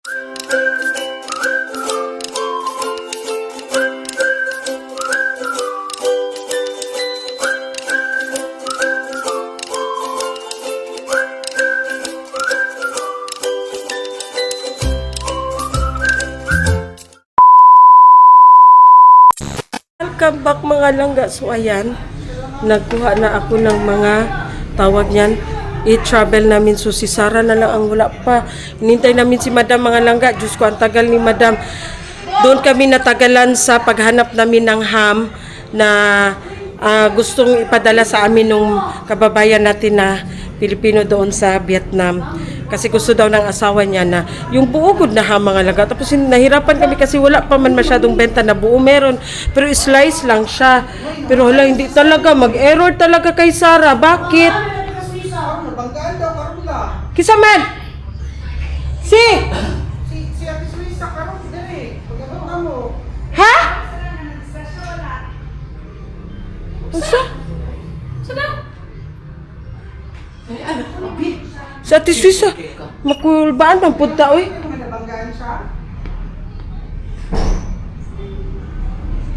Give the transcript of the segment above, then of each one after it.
Welcome back mga langga. So ayan, nagkuha na ako ng mga tawag niyan, i-travel namin. So si Sarah na lang ang wala pa. Hinintay namin si Madam mga langga. Diyos ko, ang tagal ni Madam. Doon kami natagalan sa paghanap namin ng ham na gustong ipadala sa amin nung kababayan natin na Pilipino doon sa Vietnam. Kasi gusto daw ng asawa niya na yung buugod na ham mga langga. Tapos nahirapan kami kasi wala pa man masyadong benta na buo. Meron, pero slice lang siya. Pero hala, hindi talaga. Mag-error talaga kay Sarah. Bakit? Kisa man? Si Ate Suisa karon dire. Pagano mo? Ha? Unsa? Ay, anak ko bi. Sa Ate Suisa, makulbaan ang punta, oy.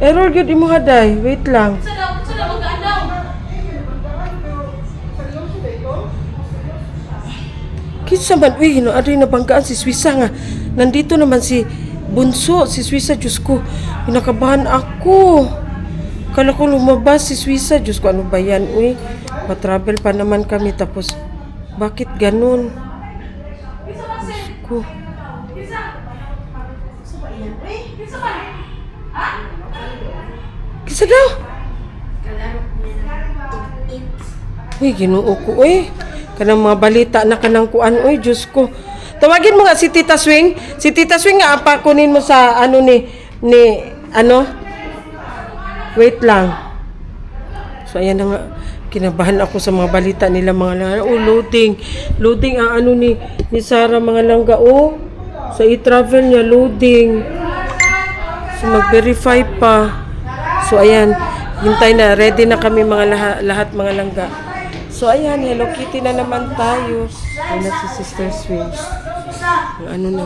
Error yun imo haday. Wait lang. Sana mag-anaw. Kinsa man, uy, aday nabanggaan si Suisa nga. Nandito naman si Bunso, si Suisa, Diyos ko. Pinakabahan ako. Kala ko lumabas si Suisa, Diyos ko, ano ba yan, uy. Pa-travel pa naman kami, tapos bakit ganun? Diyos ko. Kisa daw? Uy, ginoo ko, uy. Kanang mga balita na kanang kuan, uy, Diyos ko. Tawagin mo nga si Tita Swing. Si Tita Swing nga, kunin mo sa ano ano? Wait lang. So, ayan na nga. Kinabahan ako sa mga balita nila mga langga. Oh, loading. Loading ang ano ni Sarah mga langga. Oh, sa e-travel niya, loading. So, mag-verify pa. So, ayan. Hintay na. Ready na kami mga lahat mga langga. So, ayan. Hello Kitty na naman tayo. Ayan na si Sister Swing. Ang ano na.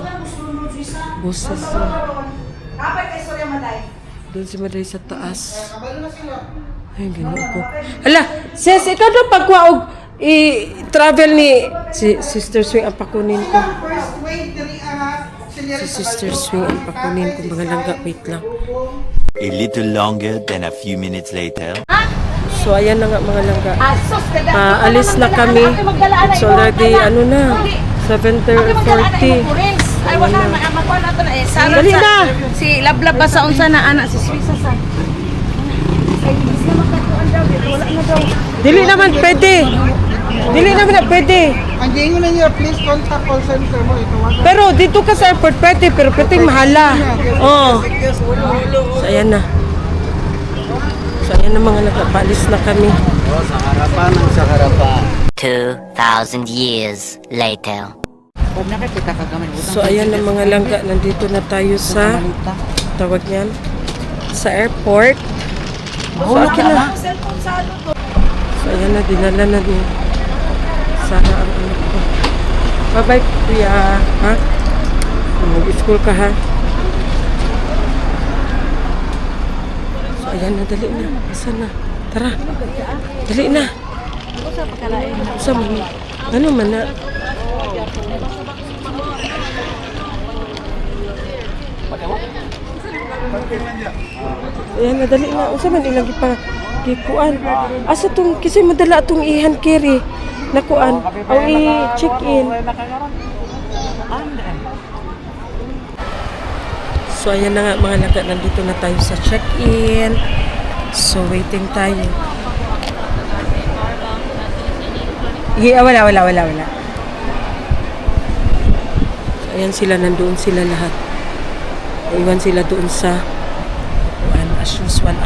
Boses na. Doon si Maday sa taas. Ay, gano'n ko. Hala, sis, ikaw daw pagkuhaog i-travel ni si Sister Swing ang pakunin ko. Si Sister Swing ang pakunin ko. Mga langga, wait lang. A little longer than a few minutes later. So, ayan na nga mga langga. Alis na kami. It's already, ano na, 7:40. Ay, wala na. Makuha na ito na eh. Sarah Dali na! Si Lablab ba sa unsa na anak si Suisa sa. Dili naman pwede. Dili naman na pwede. Andiyan na niya, please contact call center mo. Pero dito ka sa airport pwede, pero pwede mahala. Oh. So, ayan na. So, ayan na mga nagpapalis na kami. Sa harapan ng sa harapan. 2,000 years later. So, ayan na mga langga. Nandito na tayo sa, tawag yan, sa airport. So, akin na. So, ayan na, dinala na din. Sana ang anak ko. Bye-bye, kuya. Ha? Mag-school ka, ha? So, ayan na, dali na. Asan na? Tara. Dali na. Saan mo? Ano man na? Ayan na, dali na. Saan man ilang gikuan? Asa itong, kasi madala itong i-hand carry. Nakuan. O i-check-in. So, ayan na nga mga langga. Nandito na tayo sa check-in. So, waiting tayo. Wala. So, ayan sila. Nandoon sila lahat. Iwan sila doon sa as usual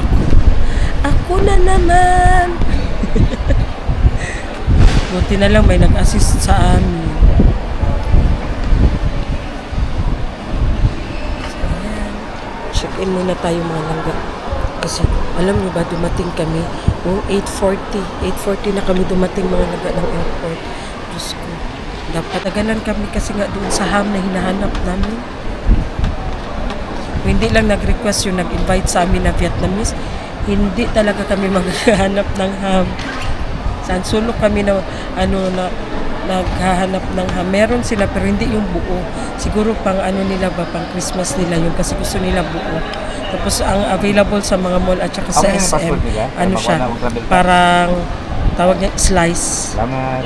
ako na naman. Buti na lang may nag-assist sa amin. So, ayan. Check-in muna tayo mga langga. Kasi alam nyo ba, dumating kami noong 8:40 na kami dumating mga langga ng airport. Diyos ko, Napatagalan kami kasi nga doon sa ham na hinahanap namin. Hindi lang nag-request yung nag-invite sa amin na Vietnamese. Hindi talaga kami maghahanap ng ham. Saan sulok kami na naghahanap ng ham. Meron sila pero hindi yung buo. Siguro pang nila ba, pang Christmas nila yun kasi gusto nila buo. Tapos ang available sa mga mall at saka sa SM, siya, parang tawag niya slice. Salamat.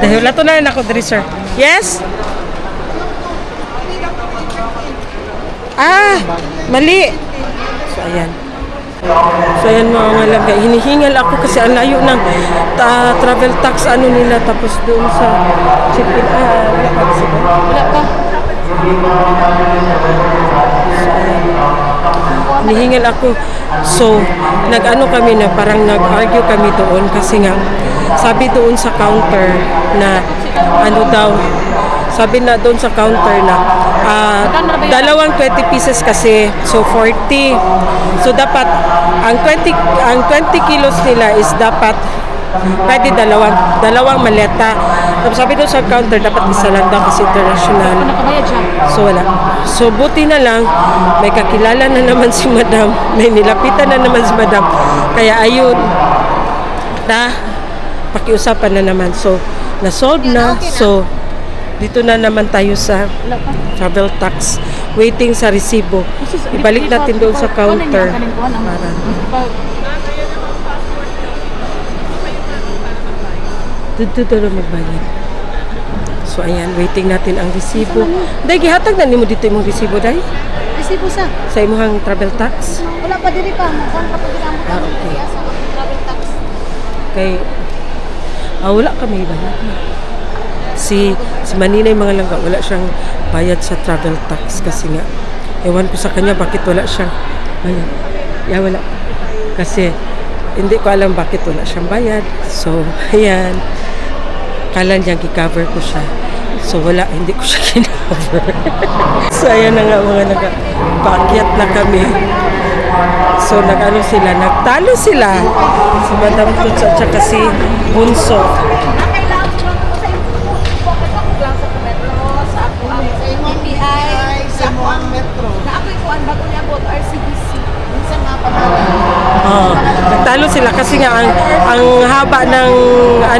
Dahil lato na rin ako diri, sir. Yes? Mali. So, ayan. So, ayan mga langga. Hinihingal ako kasi ang layo ng travel tax nila. Tapos doon sa check-in. Wala pa. Wala pa. So, ayan. Hinihingal ako. So, kami na parang nag-argue kami doon kasi nga sabi doon sa counter na sabi na doon sa counter na dalawang 20 pieces kasi, so 40. So dapat ang 20 kilos nila is dapat pwede dalawang maleta. Tapos sabi doon sa counter dapat isa lang daw kasi international. Nakabayad siya. So wala. So buti na lang may kakilala na naman si madam, may nilapitan na naman si madam. Kaya ayun pakiusapan na naman. So na-solve na. So dito na naman tayo sa travel tax. Waiting sa resibo. Ibalik natin doon sa counter. Para dito na magbayad. So ayan, waiting natin ang resibo. Dahil gihatag na nimo dito imong resibo, dahil? Resibo sa. Sa imong travel tax? Wala pa diri pa. Kung kapag ginamot Okay. sa travel tax. Kay wala kami bayad. Si Maninay mga langga, wala siyang bayad sa travel tax kasi nga ewan ko sa kanya bakit wala siyang bayad. Wala. Kasi hindi ko alam bakit wala siyang bayad. So, ayan. Kala niya gi-cover ko siya. So, wala. Hindi ko siya gi-cover. So, ayan na nga mga langga. Paakyat na kami. So, nagtalo sila. Si Madam Tuts at saka si Bunso. Nagtalo sila kasi nga ang haba ng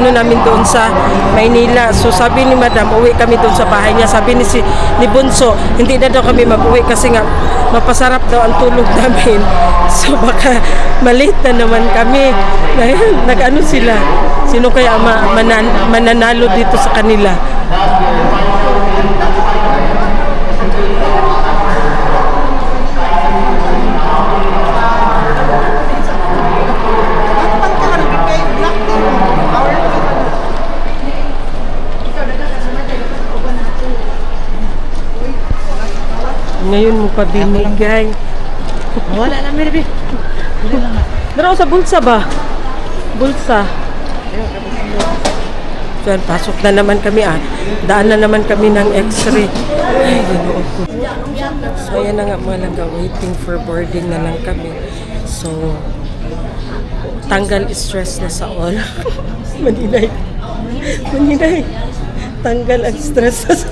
namin doon sa Maynila. So sabi ni Madam, uwi kami doon sa bahay niya. Sabi ni Bunso, hindi na daw kami mag-uwi kasi nga mapasarap daw ang tulog namin. So baka malate na naman kami. Sila. Sino kaya mananalo dito sa kanila? Ngayon mo pa binigay. Wala na, Mirbi. Pero sa bulsa ba? Bulsa. So, pasok na naman kami Daan na naman kami ng x-ray. Ay, ginoo ko. So, ayan na nga mga langga. Waiting for boarding na lang kami. So, tanggal stress na sa all. Maninay. Tanggal ang stress na sa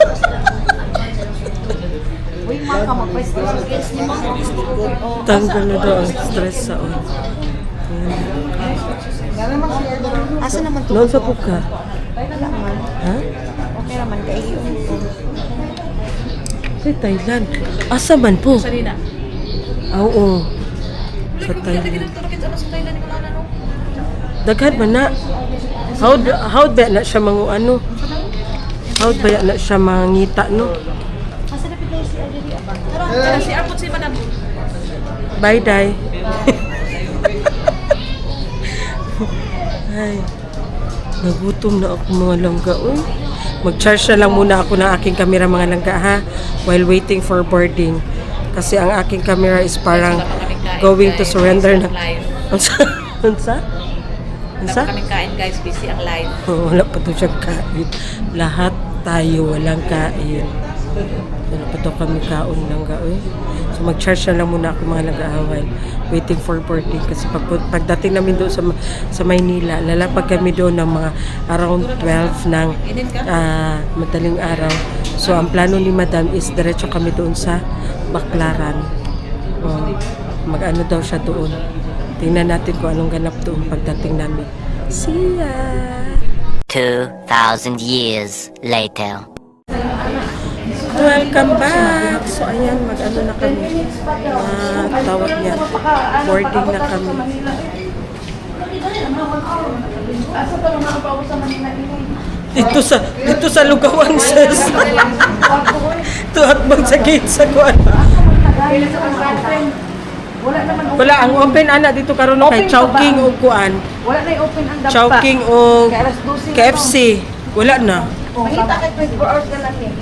tanggal na daw ang stress sa all. Asa naman to? Noon sa puka. Ha? Okay naman kayo. Sa Thailand. Asa man po? Sa Rina. Oo. Sa Thailand. Daghan man na. How ba na siya mga How ba na siya mangita no? Asa na pito si Adiri abang? Tara si Arpot si Madam. Bye, Day. Ay, nagutom na ako mga langga. Uy, mag-charge na lang muna ako ng aking camera mga langga ha, while waiting for boarding. Kasi ang aking camera is parang going to surrender na. Unsa? Wala kaming kain guys, busy ang live. Wala pa to siyang kain. Lahat tayo walang kain. Ano pa daw kami kaon lang gaoy. So mag-charge na lang muna ako mga nag-aaway. Waiting for boarding kasi pagdating namin doon sa Maynila, lalapag kami doon ng mga around 12 ng madaling araw. So ang plano ni Madam is diretso kami doon sa Baclaran. Mag-ano daw siya doon. Tingnan natin kung anong ganap doon pagdating namin. See ya! 2,000 years later. Welcome back! So, ayan, mag-ano na kami. Tawag niya. Boarding na kami. Dito sa Lugawang, sis. Tuhat bang sa gate sa kuwan. Wala, ang open ana dito karon kay Chowking o kuan. Wala na open ang dampa. Chowking o KFC. Wala na. Makita kay 24 hours na lang eh.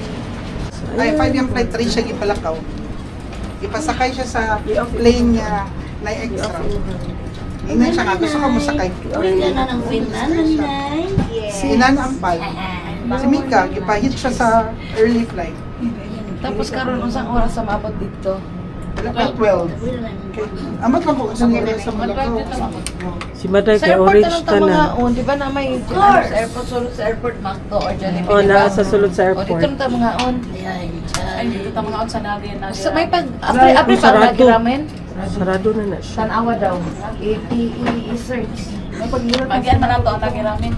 Ay, 5 yung flight 3 siya gipalakaw. Ipasakay siya sa plane niya na extra. Ingnan siya nga, gusto ko masakay. Si Inan Ampal. Si Mika, gipahit siya sa early flight. Tapos karon unsang oras sa maabot dito? Wala pa 12. Amat lang po kasi nila sa Malakaw. Si Maday Sa kay airport orange tanong ta tama nga, na. di ba na may sa airport, sulod sa airport, Macdo or Jollibee. Oh, di ba? nasa sulod sa O, dito airport. na tayo mga on. Ay, dito ta mga sa Nadia na. So, may pag, apre pa sarado. ang lagi ramen. Sarado na siya. Tanawa daw. I-search. May pag-mirror Bagyan man nato ang lagi namin.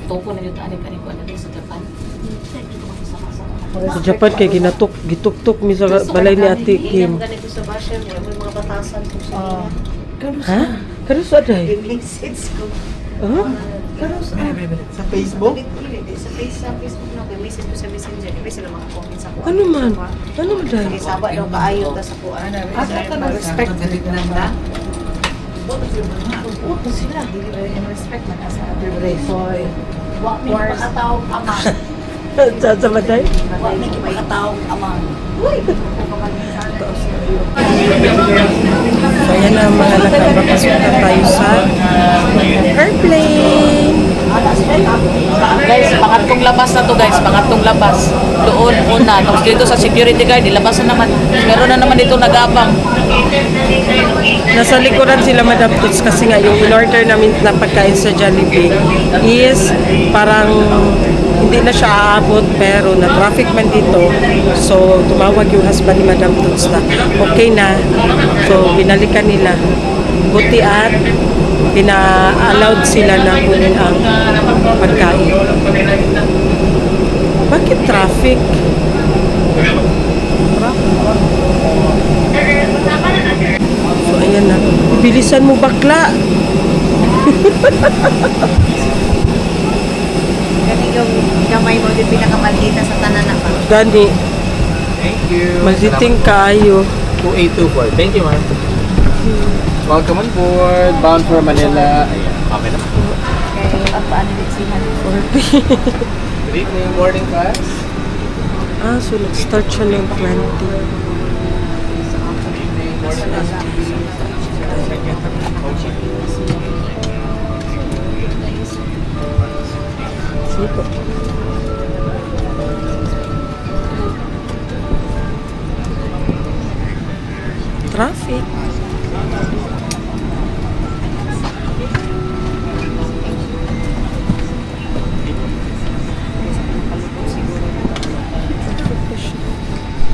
Toko na yung taanik-anik ko na sa Japan. Sa Japan kay gituktok mi sa balay ni Ate Kim. Ganito sa basher mo, may mga batasan po sa Ha? Kano sa day? message ko. Huh? Sa Facebook? Sa Facebook na ko, message ko sa Messenger. May sila mga comments ako. Ano man? Ano man day? Saba daw kaayo ta sa kuan. Respect na rin na. Sila, respect man sa other boy. Wa mi makatawag amang. Sa Maday? Wa mi makatawag amang. So ayan na mga nakapapasok na tayo sa airplane. Guys, pangatlong labas na to guys, pangatlong labas. Doon una, tapos dito sa security guard, ilabas na naman. Meron na naman dito nag-abang. Nasa likuran sila Madam Toots kasi nga yung in-order namin na pagkain sa Jollibee is parang hindi na siya aabot pero na traffic man dito. So tumawag yung husband ni Madam Toots na okay na. So binalikan nila. Buti at pina-allowed sila na kunin ang pagkain. Bakit traffic? So ayan na. Bilisan mo bakla. Kasi yung kamay mo, di pinakamaldita sa tanan na pa. Gani. Thank you. Malditing kaayo. 2824. Thank you, ma'am. Welcome on board. Bound for Manila. Ayan. Okay na. Kaya ang paano din siya. Good evening, boarding class. So nag-start siya ng 20. Sige. Traffic.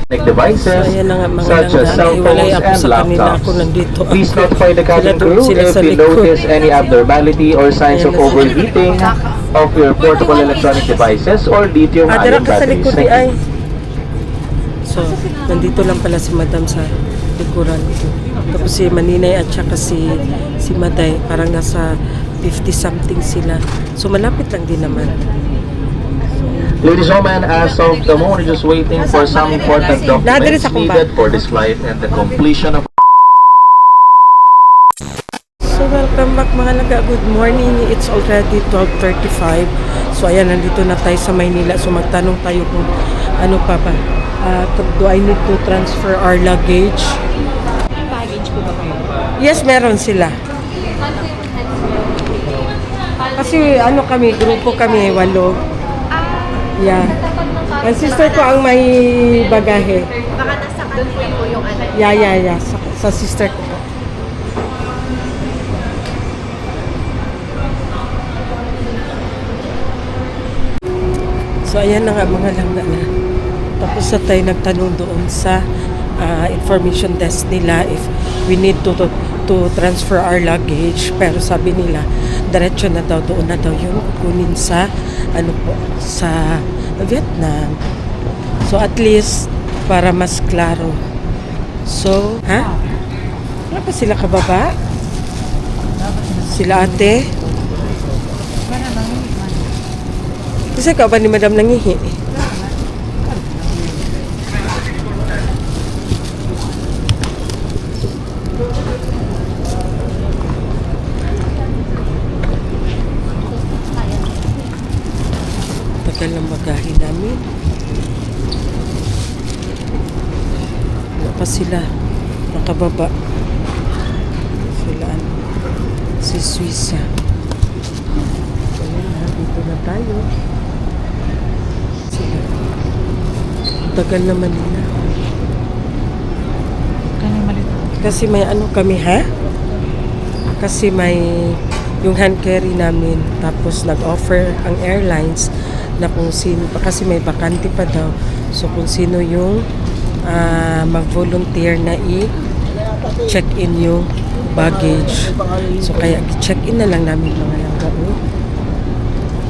Devices So, ayan na nga mga such as cell nanghiwalay phones ako and sa kanila. laptops. Ako nandito. Please notify the cabin Sila doon, crew sila if sa you likod. notice any abnormality or signs Ayan of na sila. overheating of your portable electronic devices or lithium Dira ion ka sa batteries. likod Thank ay. you. So, nandito lang pala si Madam sa likuran. Tapos si Maninay at saka si Maday, parang nasa 50 something sila. So, malapit lang din naman. Ladies and gentlemen, as of the moment, we're just waiting for some important Nadiri documents sa kumba. needed for this flight and the completion of So, welcome back mga laga. Good morning. It's already 12:35. So, ayan, nandito na tayo sa Maynila. So, magtanong tayo kung ano pa ba. Do I need to transfer our luggage? Baggage po ba kayo? Yes, meron sila. Kasi ano kami, grupo kami, 8. Yeah. Ang sister ko ang may bagahe. Baka nasa kanila po yung ano. Yeah. Sa sister ko po. So, ayan na nga mga langga na. Tapos na tayo nagtanong doon sa information desk nila if we need to transfer our luggage. Pero sabi nila, diretso na daw, doon na daw yung kukunin sa, ano po, sa Vietnam. So, at least, para mas klaro. So, ha? Wala pa sila kababa? Sila ate? Kasi ka ba ni Madam nangihi? Tagal ng bagahe namin. Wala pa sila nakababa. Sila ano? Si Suisa. Ayan na, dito na tayo. Sila. Tagal naman nila. Kasi may ano kami, ha? Kasi may yung hand carry namin. Tapos nag-offer ang airlines na kung sino pa, kasi may bakante pa daw. So kung sino yung mag-volunteer na i-check-in yung baggage. So kaya check-in na lang namin mga langga.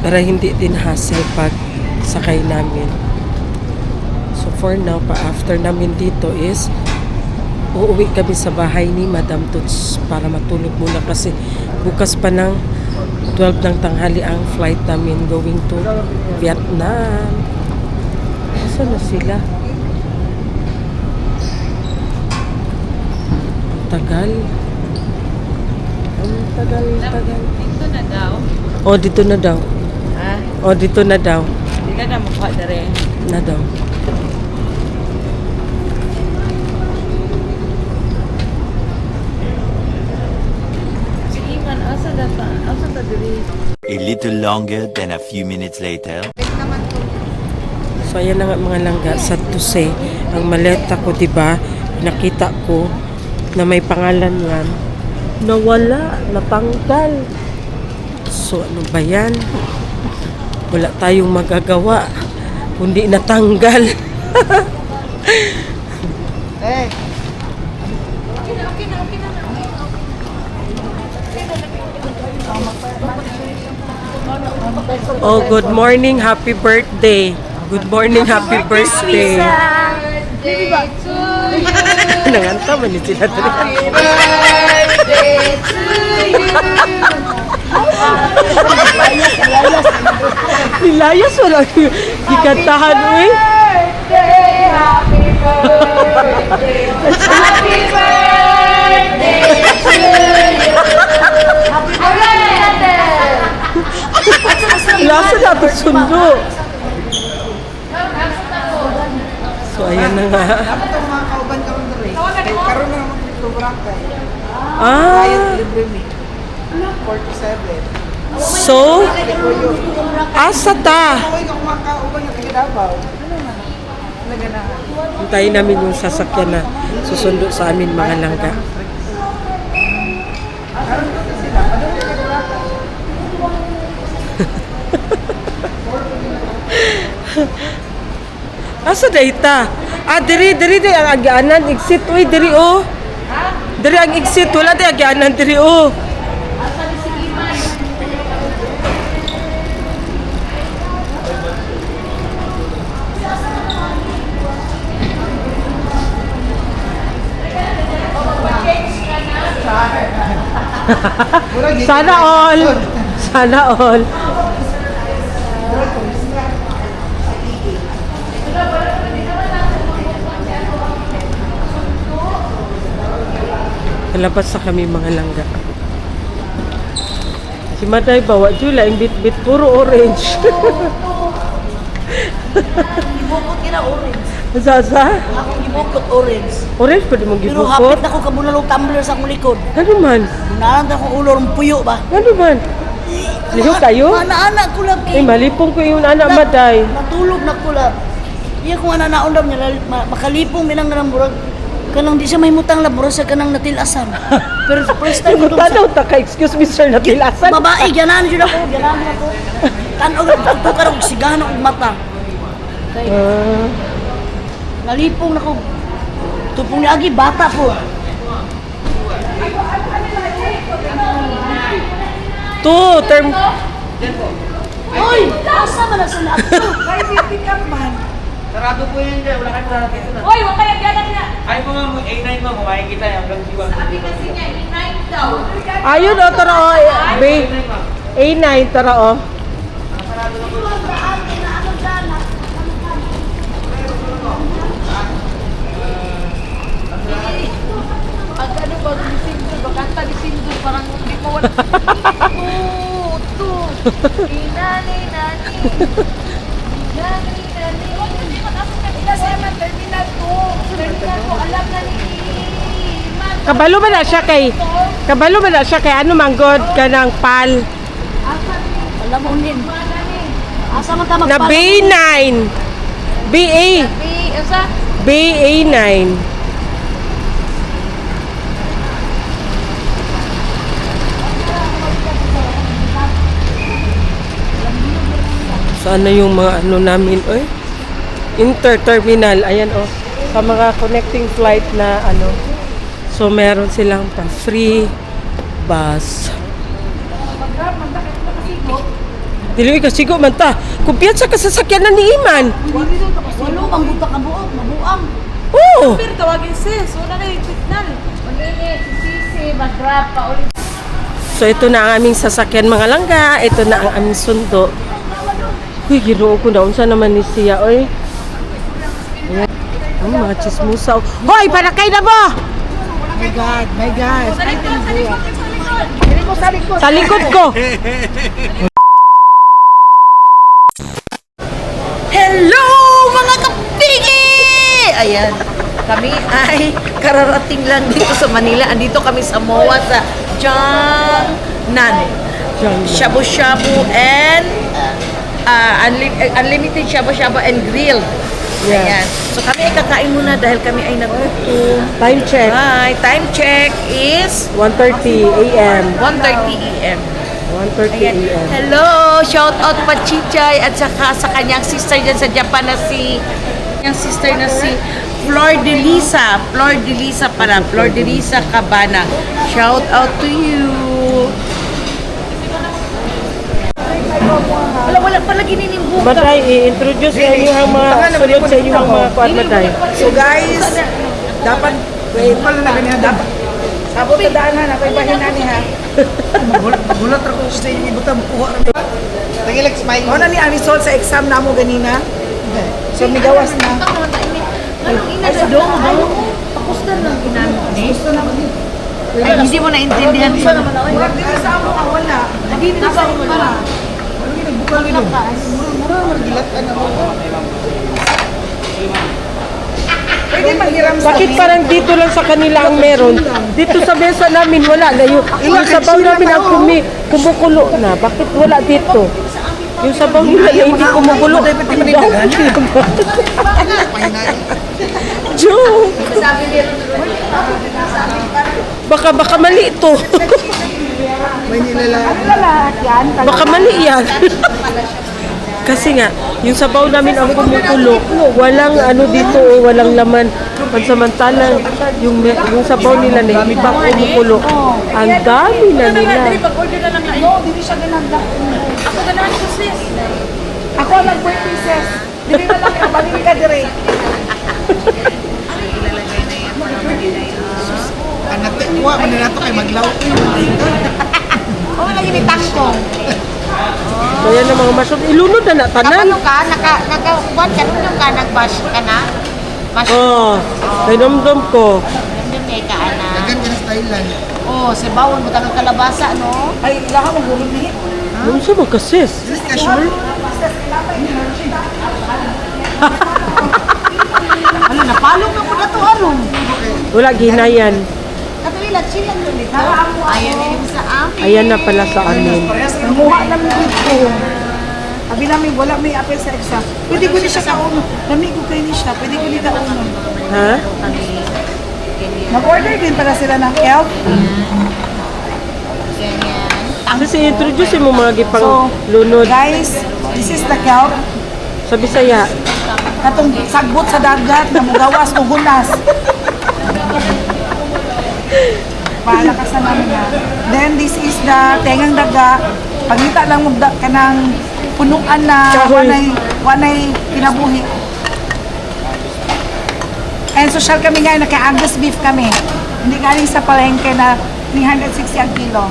Para hindi din hassle pag sakay namin. So for now, pa-after namin dito is uuwi kami sa bahay ni Madam Toots para matulog muna kasi bukas pa ng 12 ng tanghali ang flight namin going to Vietnam. Saan na sila? Ang tagal. Ang tagal. Dito na daw. Oh, dito na daw. Ha? Oh, dito na daw. Hindi ka na mukha na rin. Na daw. Si Iman, asa data? Asa ta diri? A little longer than a few minutes later. So, ayan na nga mga langga. Sad to say, ang maleta ko, diba, nakita ko na may pangalan yan. Nawala, natanggal. So, ano ba yan? Wala tayong magagawa. Kundi natanggal. Eh, Oh, good morning, happy birthday. Good morning, happy birthday. Nanganta man ni sila dali. Nilayas wala ikantahan uy. Lasa na ito sundo. So, ayan na nga. dapat ang mga kauban ka rin rin. Karoon na naman dito Boracay. Ah, Bayad libre me. 47. so, asa ta? Kaway ka kumakauban ng Davao. Naganahan. Hintayin namin yung sasakyan na susundo sa amin mga langga. Asa dayta? Ah, diri ang agianan exit uy diri oh. Diri ang exit wala di agianan diri oh. Sana all. Sana all. Kalabas sa kami mga langga. Si Maday bawa jula yung bit-bit puro orange. Gibukot kina orange. Sasa? Akong gibukot orange. Orange pwede mong Pero gibukot. hapit na ko kabunalong tumbler sa akong likod. Ano man? Nalang na akong ulo ng puyo ba? Ano man? Liho kayo? Anak-anak ko lang Eh, malipong ko yung anak maday. Matulog na ko lang. Iya kung anak-anak daw niya, makalipong minang nga murag. Kanang di siya mahimutang laburo sa kanang natilasan. Pero first time ko Tanaw ta ka, excuse me sir, natilasan. babae, ganahan dyan ako, ganahan ako. Tanaw, ito ka rin, sigahan akong mata. Nalipong na ko. Tupong ni Agi, bata po. Term. Hoy! Asa man na sa nato? Sarado po yun dyan. Wala kayo sarado dito na. Hoy, wag kaya ganan na. Ay po nga, A9 mo. Kumain kita hanggang siwang. Sabi kasi niya, i-9 daw. Ayun o, tara o. A9, tara o. Pag ano ba, Disindur, bakanta Disindur, parang hindi mo wala. Ito. Inani, nani. Nani, nani. Huwag kasi makasok ka nila sa mga terminal ko. Terminal ko, alam na ni Iman. Kabalo ba na siya kay... Kabalo ba na siya kay ano manggod ka ng pal? Alam mo din. Asa man ta Na magpala? B9. BA. Asa? BA9. Saan na yung mga ano namin, oy? Interterminal, ayan oh. Sa mga connecting flight na ano. So meron silang pa free bus. Dili ka sigo man ta. Kumpiyansa ka sa sakyanan ni Iman. Walo bang buta ka buok, mabuang. Oo. Pero tawagin sis, una na yung signal. Mag-init, sisi, mag-grab pa ulit. So ito na ang aming sasakyan mga langga. Ito na ang aming sundo. Uy, ginoo ko na. Unsa naman ni siya, oy. Ayan. Ang mga chismusa. Hoy, parakay na mo! My God, my God. Sa likod ko. Hello mga kapigi! Ayan, kami ay kararating lang dito sa Manila. Andito kami sa MOA sa Jiangnan. Shabu-shabu and unlimited shabu-shabu and grill. Yeah. Ayan. So kami ay kakain muna dahil kami ay nagutom. Time check. Hi, time check is 1:30 a.m. 1:30 a.m. 1:30 Ayan. a.m. Hello! Shout out pa Chichay at saka sa kanyang sister dyan sa Japan na si Flor de Lisa. Flor de Lisa para. Flor de Lisa Cabana. Shout out to you! Wala pala gininimbuka. Maday, i-introduce sa inyo ang mga sunod sa inyo ang mga kuwan, Maday. So guys, dapat, pala na ganyan, dapat. Sabot na daan ha, napaibahin na niya. Magulat ako sa inyo, ibutang kuha. Tagilag smile. O na ni Anisol sa exam na mo ganina. So migawas na. Ay, sa dong, pakustan lang ginamit ni. Ay, hindi mo naintindihan ko. Murag dito sa amo ka wala. Hindi na ba mo na? Bukal nito. Murag margilat ano. Pwede manghiram sa Bakit parang dito lang sa kanila ang meron? Dito sa mesa namin wala na yung sabaw namin ang kumukulo na. Bakit wala dito? Yung sabaw nila na hindi kumukulo. Joke! Baka mali ito. may nilalaan. Baka mali yan. Kasi nga, yung sabaw namin ang kumukulo, walang ano dito, walang laman. Pansamantalang, yung sabaw nila na hindi pa kumukulo. Ang dami na nila. Pag-order na lang na. No, hindi siya gananda. Ako ganahan ko sis. Ako lang 4 pieces. Hindi na lang kabalin ka dire. Anak, kuha man na nato kay maglaw. Oo, lagi ni tangkong. So yan ang mga masyong. Ilunod na tanan. ka? Naka-kuwan ka rin yung ka nag-bash ka na? Bash Oo. Kainomdom ko. yung may ka na. Dagan ka na sa Thailand. Oh, si bawon mo tanong kalabasa, no? Ay, ilaha mo gulong niya. Ano siya magkasis? Is ka sure? Ano, napalong na mo na to, ano? Wala, ginayan. Katuloy lang, chill lang ulit. Ayan, sa amin. Ayan na pala sa amin. Parehas na Nanguha namin dito. Sabi namin, wala may apel sa exam. Pwede ko ni siya kauno. Nami ko kayo ni siya. Pwede ko ni kauno. Ha? Nag-order din pala sila ng kelp. Kasi introduce mo mga So, gipang lunod guys, this is the kelp. sa Bisaya. Katong sagbot sa dagat na mugawas o hunas. Palakasan namin na. Then this is the tengang daga. Pagita lang mo kanang punuan na Kahoy. wanay kinabuhi. And social kami ngayon, naka-Angus beef kami. Hindi galing sa palengke na 360 ang kilo.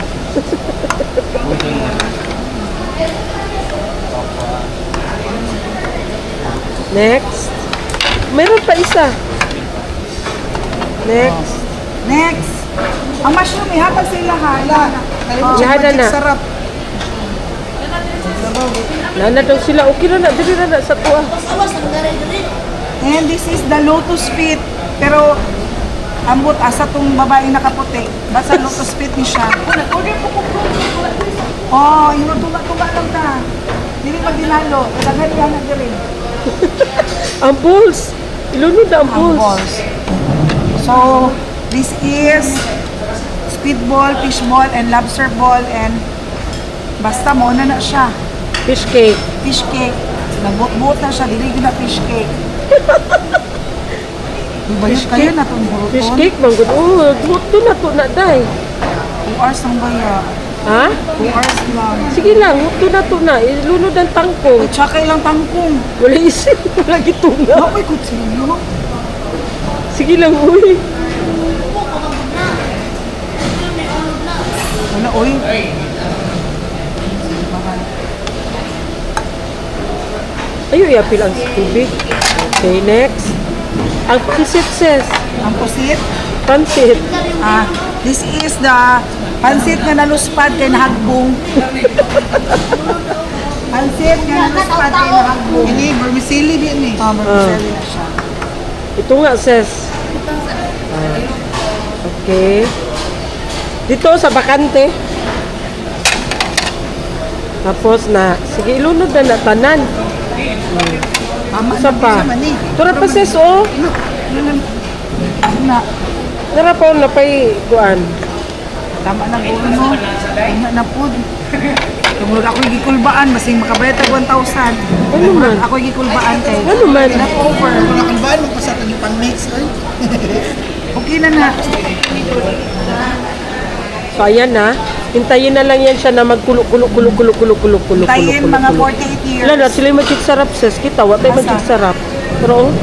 Next. Meron pa isa. Next. Next. Ang mushroom, ihatag sila hala. Ihada na. Sarap. Nana daw sila. Okay na na. Dili na na sa tuwa. And this is the lotus feet. Pero, ambot asa tong babaeng nakaputi. Basta lotus feet ni siya. Oh, inutuba-tuba lang ta. Dili magdinalo. Ilagay yan na diri. Ang balls. Ilunod na ang Ang balls. balls. So, this is squid ball, fish ball, and lobster ball. And basta mo na siya. Fish cake. Fish cake. Nagbuot-buot na siya. Dili na fish cake. Bayos kayo na itong buruton. Fish cake bang good? Oh, muto na to na day. 2 hours ang baya. Ha? 2 hours lang. Sige lang, muto na to na. Ilunod ang tangkong. At saka ilang tangkong. Wala isip. Wala gitunga. Ako'y kutsilyo. Sige lang, uy. Wala, oy. Ayaw i-apil ang tubig. Okay, next. Ang pansit, sis. Ang pusit. Pansit. This is the pansit nga naluspad kay nahagbong. Pansit nga naluspad kay nahagbong. Ini, vermicelli din eh. Vermicelli na siya. Ito nga, sis. Okay. Dito sa bakante. Tapos na, sige, ilunod na na tanan. Tama Isa pa. Tura pa, sis, oh. Na, Nara pa na pa'y guan. tama na po, no? Tama na po. Tumulog ako'y gikulbaan, basing makabayad tag 1,000. Ano man? Ako'y gikulbaan kay. Ano man? Leftover. Gikulbaan mo pa sa kanyang pang-mix, oy. Okay na na. So, ayan na. Hintayin na lang yan siya na magkulo-kulo-kulo-kulo-kulo-kulo-kulo-kulo. Tayin mga 48 years. Wala na, sila yung magic sarap, sis. Kita, wala tayo Asa? magic sarap. Pero,